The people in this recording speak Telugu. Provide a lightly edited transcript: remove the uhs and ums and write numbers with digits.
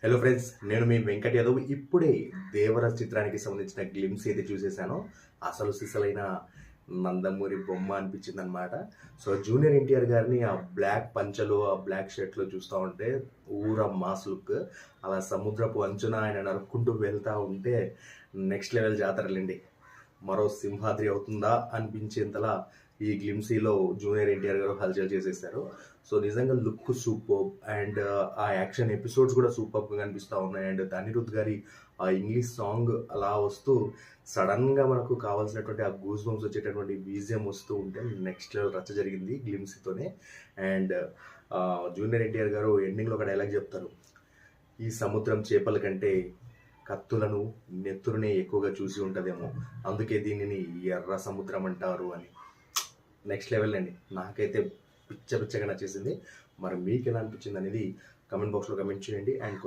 హలో ఫ్రెండ్స్, నేను మీ వెంకట్ యాదవ్. ఇప్పుడే దేవరాజ్ చిత్రానికి సంబంధించిన గ్లిమ్స్ అయితే చూసేసానో అసలు సిసలైన నందమూరి బొమ్మ అనిపించింది అనమాట. సో జూనియర్ ఎన్టీఆర్ గారిని ఆ బ్లాక్ పంచలో ఆ బ్లాక్ షర్ట్లో చూస్తూ ఉంటే ఊర మాస్ లుక్, అలా సముద్రపు అంచున ఆయన నరుక్కుంటూ వెళ్తూ ఉంటే నెక్స్ట్ లెవెల్ జాతరలండి. మరో సింహాద్రి అవుతుందా అనిపించేంతలా ఈ గ్లిమ్సీలో జూనియర్ ఎన్టీఆర్ గారు హల్చల్ చేసేసారు. సో నిజంగా లుక్ సూపర్ అండ్ ఆ యాక్షన్ ఎపిసోడ్స్ కూడా సూపర్గా కనిపిస్తూ ఉన్నాయి. అండ్ అనిరుద్ధ్ గారి ఆ ఇంగ్లీష్ సాంగ్ అలా వస్తూ సడన్గా మనకు కావాల్సినటువంటి ఆ గూస్ బంప్స్ వచ్చేటటువంటి బీజిఎం వస్తూ ఉంటే నెక్స్ట్ లెవెల్ రచ్చ జరిగింది గ్లిమ్సీతోనే. అండ్ జూనియర్ ఎన్టీఆర్ గారు ఎండింగ్లో ఒక డైలాగ్ చెప్తారు, ఈ సముద్రం చేపల కంటే కత్తులను నెత్తురునే ఎక్కువగా చూసి ఉంటుందేమో, అందుకే దీనిని ఎర్ర సముద్రం అంటారు అని. నెక్స్ట్ లెవెల్ అండి. నాకైతే పిచ్చగా నచ్చేసింది. మరి మీకు ఎలా అనిపించింది అనేది కమెంట్ బాక్స్లో కమెంట్ చేయండి. అండ్